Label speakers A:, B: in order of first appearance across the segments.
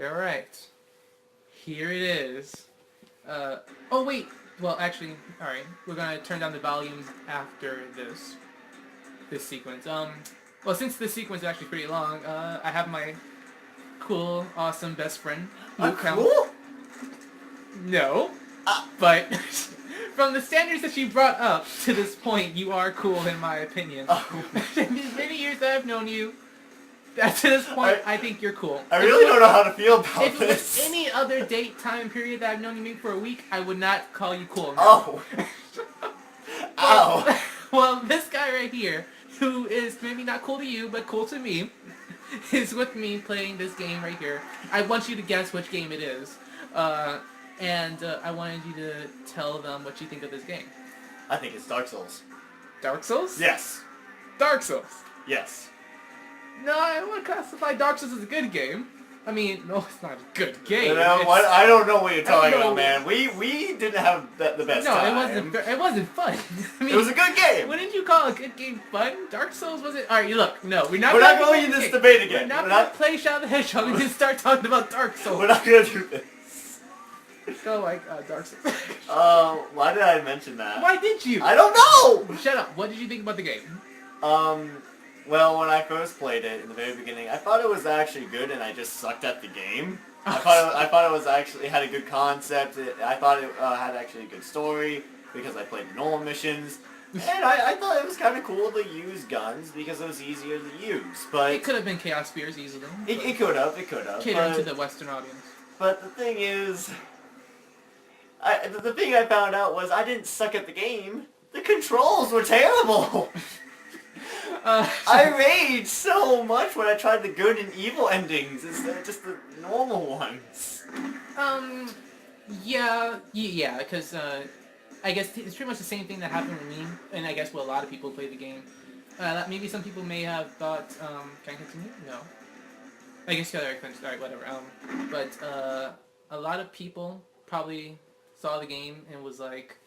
A: Alright. Here it is. Oh wait. Well, actually, alright. We're gonna turn down the volume after this sequence. Well, since this sequence is actually pretty long, I have my cool, awesome best friend,
B: I'm
A: Luke.
B: cool?
A: No. But from the standards that you brought up to this point, you are cool in my opinion.
B: Oh.
A: Many years that I've known you, to this point, I think you're cool.
B: I really don't know how to feel about
A: If it was
B: this.
A: any other date time period that I've known you maybe for a week, I would not call you cool.
B: Oh. Ow.
A: Well, this guy right here, who is maybe not cool to you, but cool to me, is with me playing this game right here. I want you to guess which game it is. And I wanted you to tell them what you think of this game.
B: I think it's Dark Souls.
A: Dark Souls?
B: Yes.
A: Dark Souls.
B: Yes.
A: No, I would classify Dark Souls as a good game. I mean, no, it's not a good game.
B: You know, I don't know what you're talking about, man. We didn't have the best time.
A: No, it wasn't fun. I mean,
B: it was a good game.
A: Wouldn't you call a good game fun? Dark Souls wasn't. All right, look, no, we're not
B: going in this debate again.
A: We're not going to play Shadow the Hedgehog and just start talking about Dark Souls.
B: We're not gonna do this.
A: Go like Dark Souls.
B: Why did I mention that?
A: Why did you?
B: I don't know.
A: Shut up. What did you think about the game?
B: Well, when I first played it in the very beginning, I thought it was actually good, and I just sucked at the game. I thought it was actually had a good concept. I thought it had actually a good story because I played the normal missions, and I thought it was kind of cool to use guns because it was easier to use. But
A: it could have been Chaos Spears easily.
B: It could have.
A: Catering to the Western audience.
B: But the thing is, the thing I found out was I didn't suck at the game. The controls were terrible. I raged so much when I tried the good and evil endings instead of just the normal ones.
A: Yeah, because I guess it's pretty much the same thing that happened with me, and I guess a lot of people play the game. Maybe some people may have thought, can I continue? No. I guess you gotta finish. Alright, whatever. But a lot of people probably saw the game and was like,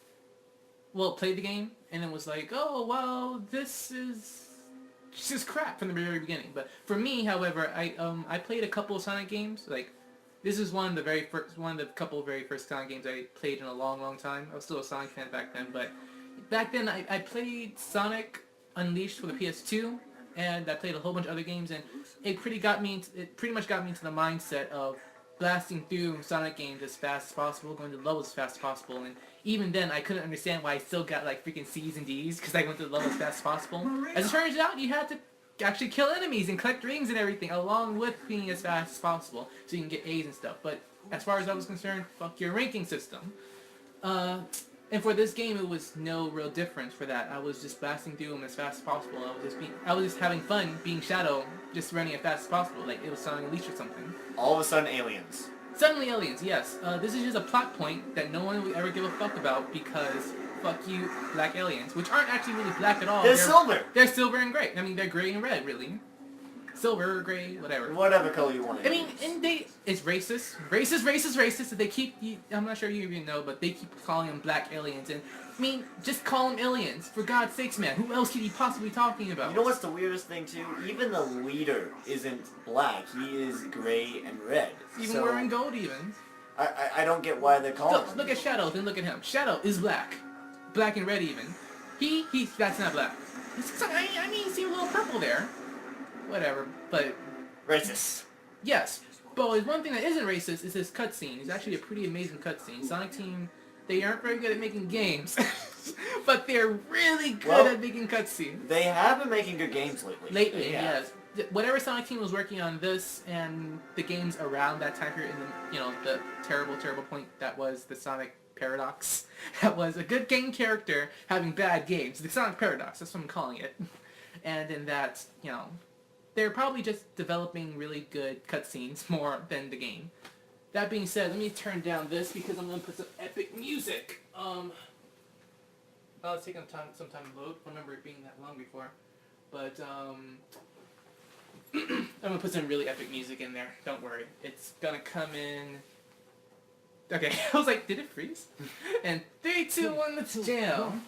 A: well, played the game, and then was like, oh, well, this is just crap from the very beginning. But for me, however, I played a couple of Sonic games. Like, this is one of the couple of very first Sonic games I played in a long, long time. I was still a Sonic fan back then, but back then I played Sonic Unleashed for the PS2, and I played a whole bunch of other games, and it pretty much got me into the mindset of blasting through Sonic games as fast as possible, going to the levels as fast as possible, and even then I couldn't understand why I still got like freaking C's and D's because I went to the level as fast as possible. As it turns out, you had to actually kill enemies and collect rings and everything along with being as fast as possible so you can get A's and stuff. But as far as I was concerned, fuck your ranking system. And for this game, it was no real difference for that. I was just blasting through them as fast as possible. I was just having fun being Shadow, just running as fast as possible, like it was Sonic Unleashed or something.
B: All of a sudden, aliens.
A: Suddenly aliens, yes. This is just a plot point that no one will ever give a fuck about because fuck you, black aliens, which aren't actually really black at all.
B: They're silver.
A: They're silver and gray. I mean, they're gray and red, really. Silver, gray, whatever.
B: Whatever color you want to use.
A: And it's racist. Racist. They keep, I'm not sure you even know, but they keep calling them black aliens. And, I mean, just call them aliens. For God's sakes, man. Who else could you possibly be talking about?
B: You know what's the weirdest thing, too? Even the leader isn't black. He is gray and red.
A: Even wearing gold, even.
B: I don't get why they're calling him.
A: Look at Shadow, then look at him. Shadow is black. Black and red, even. That's not black. I mean, you see a little purple there. Whatever, but...
B: Racist.
A: Yes, but one thing that isn't racist is his cutscene. It's actually a pretty amazing cutscene. Sonic Team, they aren't very good at making games, but they're really good at making cutscenes.
B: They have been making good games lately.
A: Yes. Whatever Sonic Team was working on this and the games around that time period, in the terrible, terrible point that was the Sonic Paradox. That was a good game character having bad games. The Sonic Paradox, that's what I'm calling it. And in that, they're probably just developing really good cutscenes more than the game. That being said, let me turn down this because I'm going to put some epic music. It's taking some time to load. I remember it being that long before. But, I'm going to put some really epic music in there. Don't worry. It's going to come in... Okay, I was like, did it freeze? And 3, 2, 1, let's jam.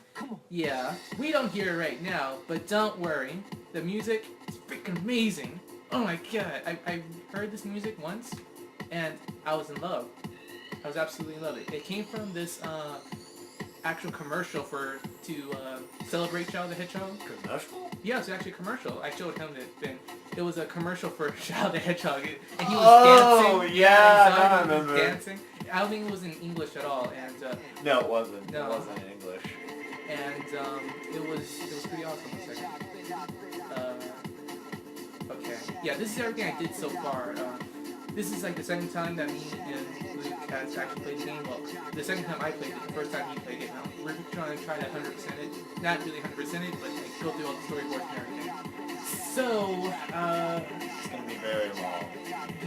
A: Yeah, we don't hear it right now, but don't worry. The music is freaking amazing. Oh my god, I heard this music once, and I was in love. I was absolutely in love. It came from this actual commercial to celebrate Shadow the Hedgehog.
B: Commercial?
A: Yeah, it's actually a commercial. I showed him the thing. It was a commercial for Shadow the Hedgehog, and he was dancing.
B: Oh, yeah, I
A: he was
B: remember.
A: dancing. I don't think it was in English at all, and
B: No, it wasn't.
A: No.
B: It wasn't in English.
A: and it was pretty awesome. One second. Okay. Yeah, this is everything I did so far. This is like the second time that me and Luke has actually played the game. Well, the second time I played it, the first time he played it. Now we're trying to try to 100% it. Not really 100% it, but like go through all the storyboards and everything. So,
B: It's gonna be very long.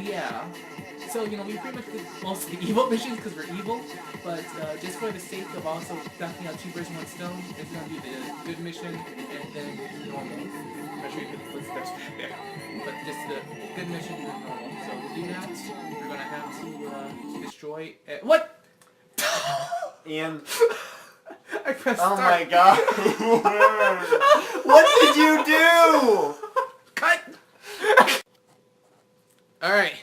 A: yeah. So, you know, we pretty much did most of the evil missions because we're evil, but just for the sake of also knocking out two birds in one stone, it's going to be the good mission and then normal. I'm not sure you put the footsteps back there. But just the good mission and then normal. So we'll do that. We're going to have to destroy... what?
B: Ian.
A: I pressed
B: Oh
A: start.
B: my god. What did you do?
A: Cut! Alright.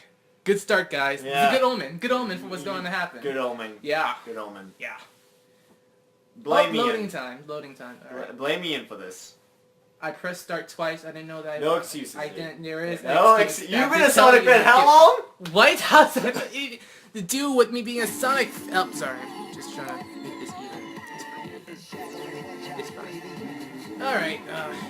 A: Good start, guys.
B: Yeah.
A: It's a good omen. Good omen for what's going to happen.
B: Good omen.
A: Yeah.
B: Good omen.
A: Yeah.
B: Blame
A: loading
B: Ian.
A: time. Loading time. All right.
B: Blame Ian for this.
A: I pressed start twice. I didn't know that.
B: No excuses.
A: I didn't. There is
B: No
A: an excuse.
B: You've
A: I'm
B: been a
A: just telling
B: Sonic
A: you
B: fan
A: that
B: how long?
A: White House. To do with me being a Sonic. Oh, sorry. I'm just trying to make this even. It's fine. All right.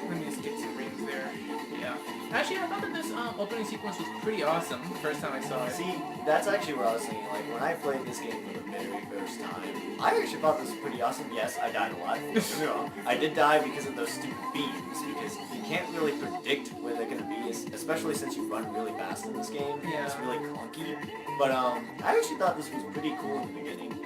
A: Let me just get some rings there. Yeah. Actually, I thought that this opening sequence was pretty awesome the first time I saw it.
B: See, that's actually what I was thinking. Like, when I played this game for the very first time, I actually thought this was pretty awesome. Yes, I died a lot. Don't get me wrong. I did die because of those stupid beams, because you can't really predict where they're going to be, especially since you run really fast in this game.
A: Yeah.
B: It's really clunky. But, I actually thought this was pretty cool in the beginning.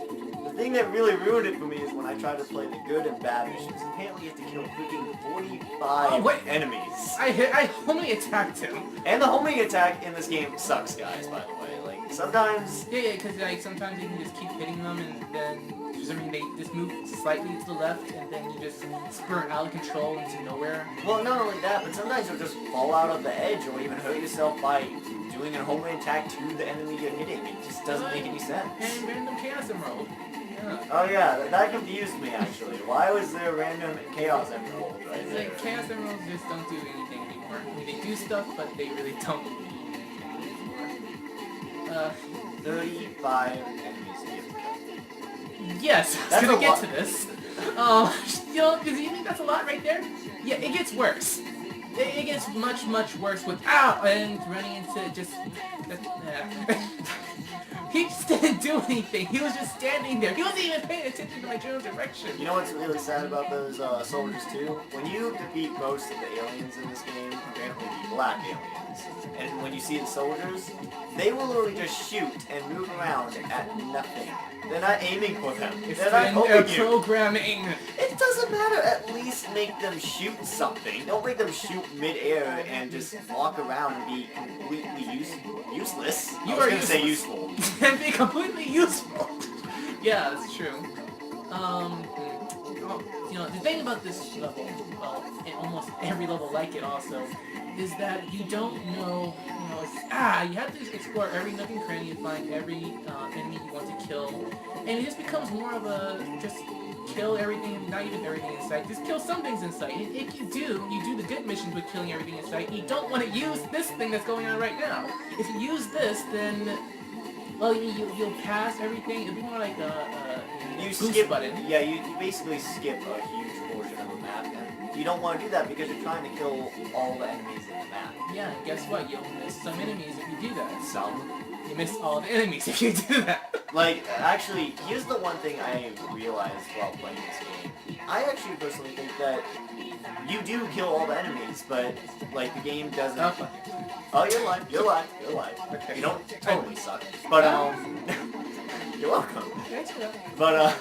B: The thing that really ruined it for me is when I tried to play the good and bad missions. Apparently you have to kill freaking 45 enemies.
A: I homely attacked him.
B: And the homing attack in this game sucks, guys, by the way. Like, sometimes...
A: Yeah, because like sometimes you can just keep hitting them and then for some reason they just move slightly to the left and then you just spurt out of control into nowhere.
B: Well, not only that, but sometimes you'll just fall out of the edge or even hurt yourself by doing a homing attack to the enemy you're hitting. It just doesn't make any sense.
A: And random Chaos Emerald. Yeah.
B: Oh yeah, that confused me actually. Why was there a random Chaos Emerald right
A: It's
B: there?
A: like Chaos Emeralds just don't do anything anymore. I mean, they do stuff, but they really don't do anything anymore.
B: 35 enemies you have to kill.
A: Yes, I was
B: That's
A: gonna
B: a
A: get
B: lot.
A: to this. You know, do you think that's a lot right there? Yeah, it gets worse. It gets much, much worse with and running into just. He just didn't do anything. He was just standing there. He wasn't even paying attention to my general direction.
B: You know what's really sad about those soldiers too? When you defeat most of the aliens in this game, apparently the black aliens, and when you see the soldiers, they will literally just shoot and move around at nothing. They're not aiming for them. They're not
A: in their
B: hoping you.
A: programming.
B: It doesn't matter. At least make them shoot something. Don't make them shoot mid-air and just walk around and be completely useless. I was gonna say useful.
A: And be completely useful. Yeah, that's true. You know, the thing about this level, well, and almost every level like it also, is that you don't know, you have to explore every nook and cranny and find every enemy you want to kill, and it just becomes more of a just kill everything, not even everything in sight, just kill some things in sight. And if you do the good missions with killing everything in sight. You don't want to use this thing that's going on right now. If you use this, then, well, you'll pass everything. It'll be more like a boost
B: skip
A: button.
B: Yeah, you basically skip a huge portion of the map, and you don't want to do that because you're trying to kill all the enemies in the map.
A: Yeah, and guess what? You'll miss some enemies if you do that.
B: Some.
A: You miss all the enemies if you do that.
B: Like, actually, here's the one thing I realized while playing this game. I actually personally think that you do kill all the enemies, but, like, the game doesn't... Oh, you're alive, you're alive, you're alive.
A: Okay.
B: You don't totally suck. But, you're welcome.
A: Thanks for that.
B: But,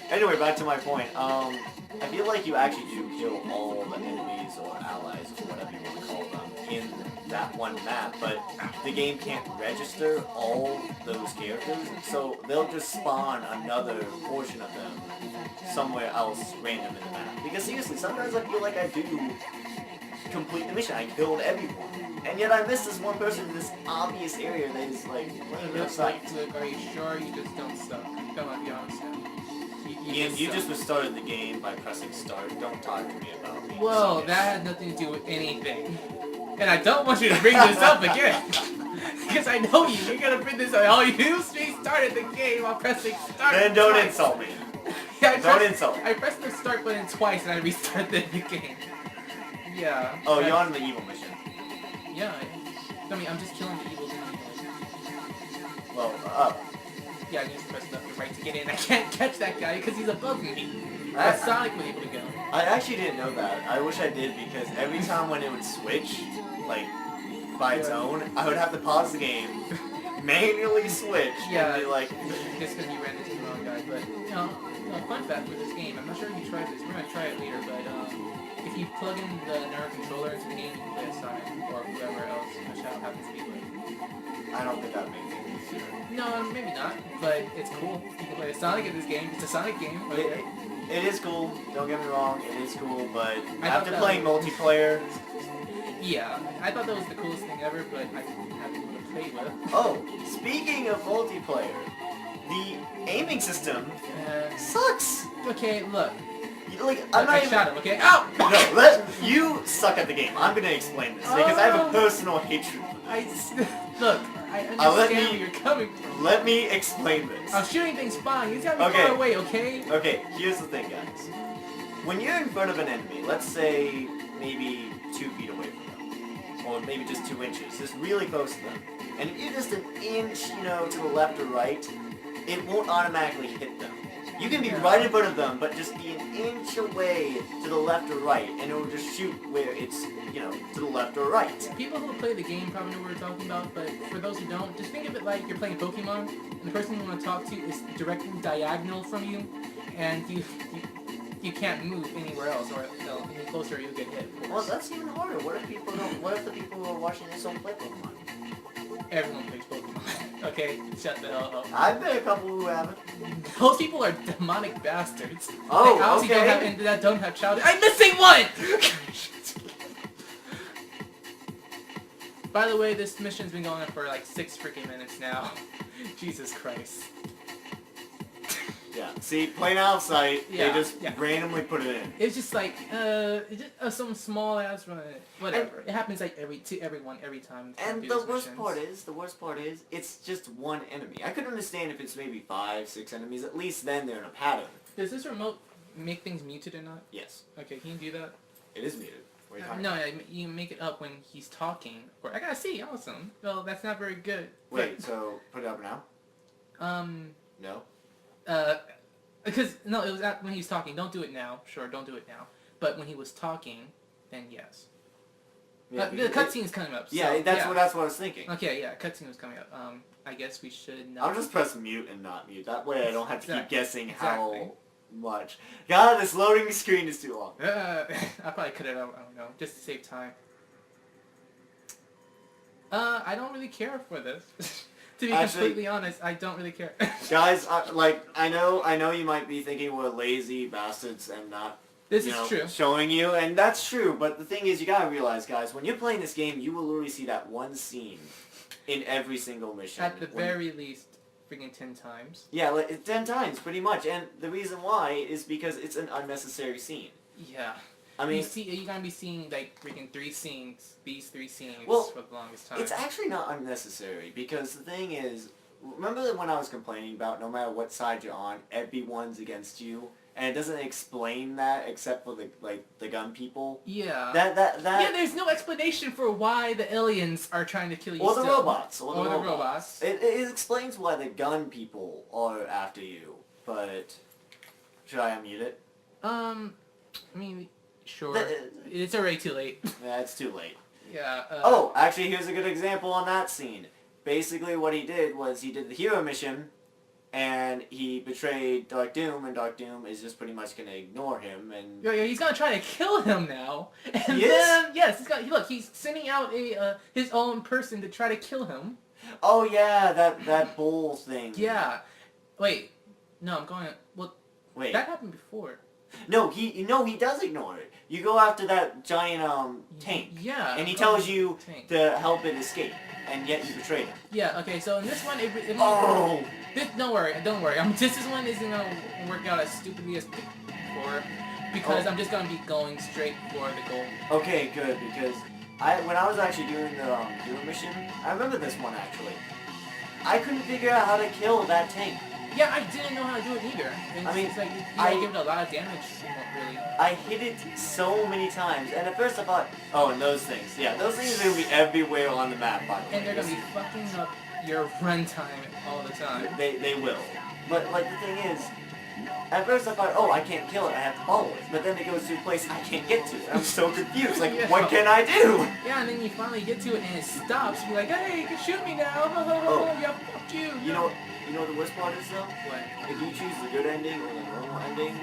B: anyway, back to my point. I feel like you actually do kill all the enemies or allies or whatever you want to call them in that one map, but the game can't register all those characters, so they'll just spawn another portion of them somewhere else random in the map. Because seriously, sometimes I feel like I do complete the mission. I killed everyone. And yet I missed this one person in this obvious area that is like sight.
A: Look, are you sure you just don't suck? Come on, be honest now.
B: Ian, you
A: suck.
B: just restarted the game by pressing start. Don't talk to me about me.
A: Well, that had nothing to do with anything. And I don't want you to bring this up again. Because I know you. You're going to bring this up. All you do is restarted the game while pressing start.
B: Then don't
A: twice.
B: insult me.
A: Yeah,
B: Don't insult me.
A: I pressed the start button twice and I restarted the game. Yeah.
B: Oh, you're on the evil mission.
A: Yeah. I mean, I'm just killing the evils in the
B: Well, up.
A: Yeah, I just pressed left and right to get in. I can't catch that guy because he's above me. That's Sonic was able to go.
B: I actually didn't know that. I wish I did because every time when it would switch, like, by its own, I would have to pause the game, manually switch, and be like...
A: Just because you ran into the wrong guy, but, you know, fun fact with this game, I'm not sure if you tried this, we're going to try it later, but, if you plug in the Nero controller into the game, you can play as Sonic, or whoever else Michelle happens to be with.
B: I don't think that makes it easier.
A: No, maybe not, but it's cool. You can play as Sonic in this game. It's a Sonic game. Okay.
B: It is cool, don't get me wrong, it is cool, but
A: I
B: after playing multiplayer...
A: Yeah, I thought that was the coolest thing ever, but I didn't have anyone to play with.
B: Oh, speaking of multiplayer, the aiming system sucks!
A: Okay, look.
B: Like, I'm not even...
A: Shadow, okay? Ow!
B: No, you suck at the game. I'm gonna explain this, because I have a personal hatred for this.
A: Look, I understand where you're coming from.
B: Let me explain this.
A: I'm shooting things fine. He's got me far away, okay?
B: Okay, here's the thing, guys. When you're in front of an enemy, let's say maybe 2 feet away from them, or maybe just 2 inches, just really close to them, and if you're just an inch, you know, to the left or right, it won't automatically hit them. You can be right in front of them, but just be an inch away to the left or right, and it will just shoot where it's, you know, to the left or right.
A: People who play the game probably know what we're talking about, but for those who don't, just think of it like you're playing Pokemon, and the person you want to talk to is directly diagonal from you, and you can't move anywhere else, or you know, any closer you'll get hit.
B: Well, that's even harder. What if people don't? What if the people who are watching this don't play Pokemon?
A: Everyone plays Pokemon. Okay, shut the hell up.
B: I've met a couple who haven't.
A: Those people are demonic bastards.
B: Oh,
A: they obviously
B: okay.
A: don't have childhood. I'm missing one! By the way, this mission's been going on for like 6 freaking minutes now. Jesus Christ.
B: Yeah, see, plain out sight,
A: Yeah,
B: they just
A: yeah.
B: randomly put it in.
A: It's just like, it's just, some small ass run. Whatever. It happens like everyone every time.
B: And the worst part is, it's just one enemy. I could understand if it's maybe 5, 6 enemies. At least then they're in a pattern.
A: Does this remote make things muted or not?
B: Yes.
A: Okay, can you do that?
B: It is muted. What are you talking
A: No, you make it up when he's talking. Or I gotta see. Awesome. Well, that's not very good.
B: Wait, so put it up now? No.
A: Because no, it was when he was talking. Don't do it now. Sure, don't do it now. But when he was talking, then yes.
B: Yeah,
A: the cutscene's coming up. So,
B: yeah, that's what I was thinking.
A: Okay, yeah, cutscene was coming up. I guess we should not.
B: I'll just press mute and not mute. That way I don't have to keep guessing how much. God, this loading screen is too long.
A: I'll probably cut it out. I don't know, just to save time. I don't really care for this. To be completely honest, I don't really care.
B: Guys, I know you might be thinking we're lazy bastards and not,
A: this is true.
B: Showing you, and that's true, but the thing is, you gotta realize, guys, when you're playing this game, you will literally see that one scene in every single mission.
A: At the very least, freaking 10 times. Yeah,
B: like, 10 times, pretty much, and the reason why is because it's an unnecessary scene.
A: Yeah.
B: I mean,
A: you're gonna be seeing like freaking 3 scenes, these 3 scenes for the longest time.
B: It's actually not unnecessary because the thing is, remember when I was complaining about no matter what side you're on, everyone's against you, and it doesn't explain that except for the gun people.
A: Yeah.
B: Yeah,
A: there's no explanation for why the aliens are trying to kill you.
B: Or the
A: still.
B: robots.
A: Or the robots.
B: It explains why the gun people are after you, but should I unmute it?
A: I mean. Sure. It's already too late.
B: Yeah, it's too late.
A: Yeah.
B: Oh, actually, here's a good example on that scene. Basically, what he did was he did the hero mission, and he betrayed Dark Doom, and Dark Doom is just pretty much gonna ignore him, and...
A: Yeah, he's gonna try to kill him now. And
B: he
A: then,
B: is?
A: yes, he's sending out his own person to try to kill him.
B: Oh yeah, that bull thing.
A: Yeah. Wait. No, I'm going... Well,
B: wait.
A: That happened before.
B: No, he does ignore it. You go after that giant tank.
A: Yeah.
B: And he tells you
A: tank.
B: to help it escape, and yet you betrayed him.
A: Yeah. Okay. So in this one,
B: Oh.
A: Don't worry. This one isn't gonna work out as stupidly as before, because I'm just gonna be going straight for the goal.
B: Okay, good, because when I was actually doing the Doom mission, I remember this one actually. I couldn't figure out how to kill that tank.
A: Yeah, I didn't know how to do it either.
B: I mean,
A: it's like you give it a lot of damage, really.
B: I hit it so many times, and at first I thought, oh, and those things. Yeah, those things are going to be everywhere on the map, by the way.
A: And they're going to be fucking up your runtime all the time.
B: They will. But, like, the thing is, at first I thought, oh, I can't kill it, I have to follow it. But then it goes to a place I can't get to. I'm so confused, like,
A: yeah.
B: What can I do?
A: Yeah, and then you finally get to it and it stops. You're like, hey, you can shoot me now. Yeah, fuck you.
B: You know what the worst part is, though?
A: What?
B: If you choose the good ending or the normal ending,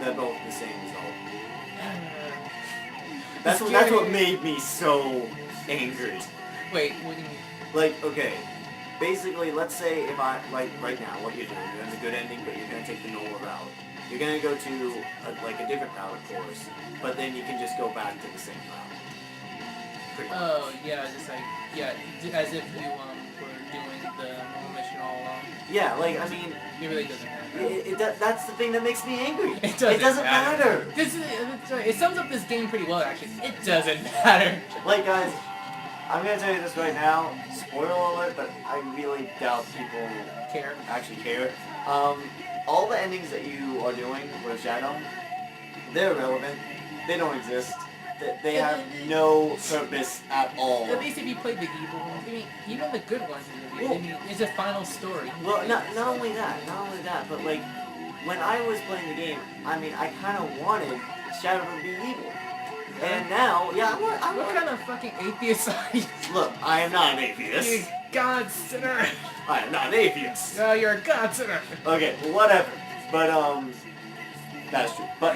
B: they're both the same result. That's what made me so angry.
A: Wait, what do you mean?
B: Like, okay, basically, let's say if I, like, right now, what you're doing, you're in the good ending, but you're going to take the normal route. You're going to go to, a different route, of course, but then you can just go back to the same route.
A: Oh, yeah, just like, yeah, as if you, were doing the normal mission all along.
B: Yeah, like, I mean...
A: It really doesn't matter.
B: That's the thing that makes me angry.
A: It doesn't
B: matter.
A: It sums up this game pretty well, actually. It doesn't matter.
B: Like, guys, I'm going to tell you this right now, spoiler alert, but I really doubt people actually care. All the endings that you are doing with Shadow, they're irrelevant. They don't exist. They have no purpose at all.
A: At least if you played the evil ones, I mean, even the good ones, it's a final story.
B: Well, not only that, but like, when I was playing the game, I mean, I kind of wanted Shadow to be evil. And now, yeah,
A: What kind of fucking atheist are you?
B: Look, I am not an atheist.
A: You god sinner.
B: I am not an atheist.
A: No, you're a god sinner.
B: Okay, whatever. But, that's true. But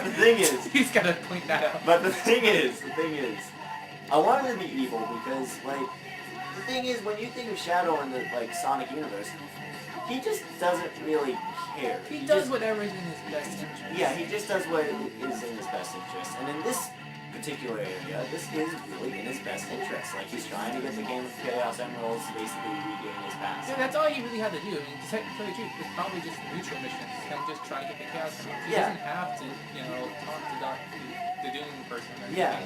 B: the thing is...
A: He's gotta point that out.
B: But the thing is, I wanted to be evil because, like, the thing is, when you think of Shadow in the, like, Sonic universe, he just doesn't really care.
A: He does whatever is in his best interest.
B: Yeah, he just does what is in his best interest. And in this particular area, this is really in his best interest. Like, he's trying to get the game of Chaos Emeralds to basically regain his past.
A: Yeah, that's all he really had to do. I mean, to tell you the truth, it's probably just neutral missions. Him just trying to get the Chaos Emeralds. He doesn't have to, talk to the Doom person.
B: Yeah.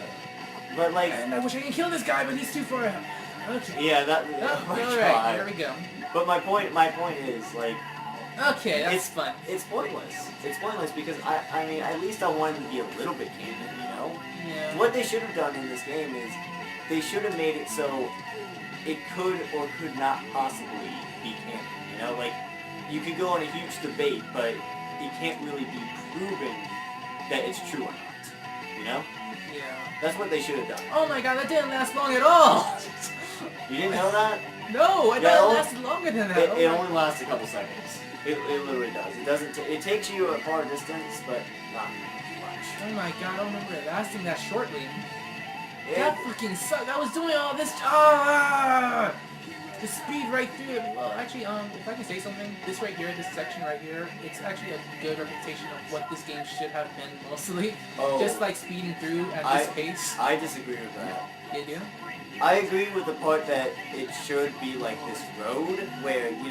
B: But, like...
A: And I wish I could kill this guy, but he's too far out. Okay.
B: Yeah, that...
A: Alright, here we go.
B: But my point is, like...
A: Okay, that's fun.
B: It's pointless. It's pointless because, I mean, at least I wanted to be a little bit canon,
A: Yeah.
B: What they should have done in this game is, they should have made it so it could or could not possibly be canon, Like, you could go on a huge debate, but it can't really be proven that it's true or not,
A: Yeah.
B: That's what they should have done.
A: Oh my god, that didn't last long at all!
B: You didn't know that?
A: No, I thought it lasted longer than that.
B: It only lasts a couple seconds. It literally does. It doesn't. It takes you a far distance, but not much.
A: Oh my god, I don't remember it lasting that shortly.
B: Yeah.
A: That fucking sucked. I was doing all this. The speed right through it. Well, actually, if I can say something, this right here, this section right here, it's actually a good representation of what this game should have been mostly.
B: Oh.
A: Just like speeding through at this pace.
B: I disagree with that.
A: You do?
B: I agree with the part that it should be like this road where, you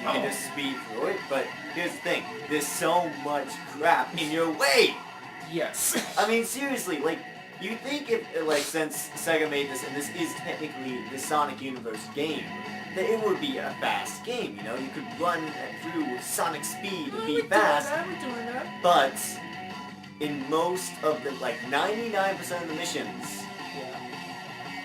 B: can just speed through it, but here's the thing, there's so much crap in your way!
A: Yes.
B: I mean, seriously, like, you think if, like, since Sega made this, and this is technically the Sonic Universe game, that it would be a fast game, You could run through with Sonic speed and be fast.
A: We're doing that.
B: But, in most of the, like, 99% of the missions,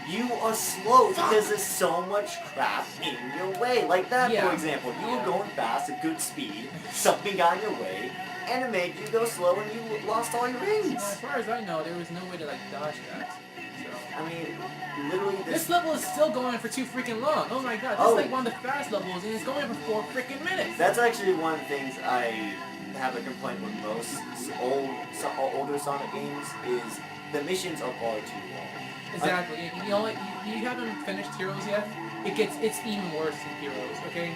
B: you are slow because there's so much crap in your way. Like that, for example. You were going fast at good speed, something got in your way, and it made you go slow and you lost all your rings.
A: Well, as far as I know, there was no way to, like, dodge that. So.
B: I mean, literally
A: this level is still going for too freaking long. Oh my god, this is like one of the fast levels and it's going for 4 freaking minutes.
B: That's actually one of the things I have a complaint with most older Sonic games is the missions are far too long.
A: Exactly. You haven't finished Heroes yet. It's even worse than Heroes. Okay.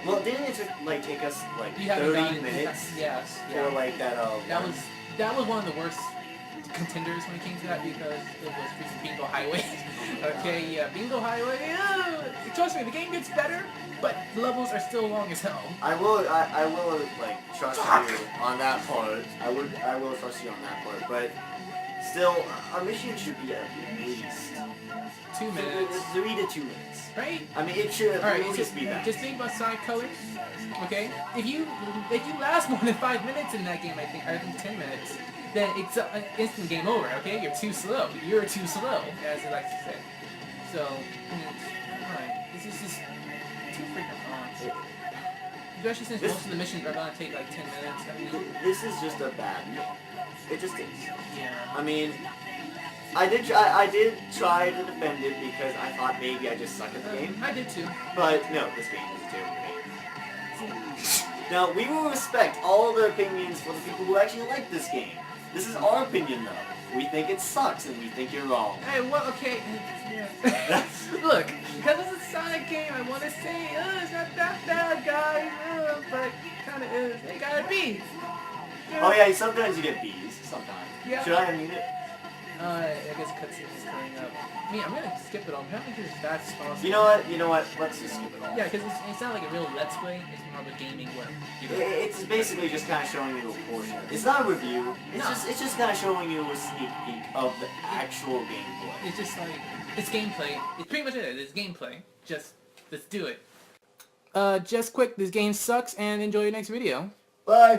B: Well, didn't it like take us like
A: You haven't
B: 30
A: gotten
B: minutes
A: yes.
B: for like that?
A: That was one of the worst contenders when it came to that because it was freaking Bingo Highway. Okay, yeah, Bingo Highway. Trust me, the game gets better, but the levels are still long as hell.
B: I will like trust you on that part. I will trust you on that part, but still, a mission should be at least
A: 2 minutes.
B: 3 to 2 minutes.
A: Right?
B: I mean, it should at least be that.
A: Just think about side colors. Okay? If you last more than 5 minutes in that game, I think 10 minutes, then it's an instant game over, okay? You're too slow. You're too slow, as they like to say. So, alright. This is just too freaking long. Especially since most of the missions are gonna take like 10 minutes. I mean,
B: this is just a bad game. It just is.
A: Yeah.
B: I mean, I did try to defend it because I thought maybe I just suck at the game.
A: I did too.
B: But no, this game is a terrible game. Now, we will respect all the opinions for the people who actually like this game. This is our opinion, though. We think it sucks, and we think you're wrong.
A: Hey, well, okay. Yeah. Look, because it's a Sonic game, I want to say, it's not that bad, guys. But it kind of is. They got a B.
B: Oh yeah, sometimes you get B's. Sometimes.
A: Yeah.
B: Should I unmute it?
A: I guess cutscene is coming up. I mean, I'm gonna skip it all. I'm trying to make it as fast as possible.
B: You know what? Let's just skip it all.
A: Yeah, because it's not like a real Let's Play. It's more of a gaming one.
B: It's basically just kind of showing you a portion. It's not a review. It's just kind of showing you a sneak peek of the actual gameplay.
A: It's just like it's gameplay. It's pretty much it. It's gameplay. Just let's do it. Just quick. This game sucks, and enjoy your next video.
B: Bye.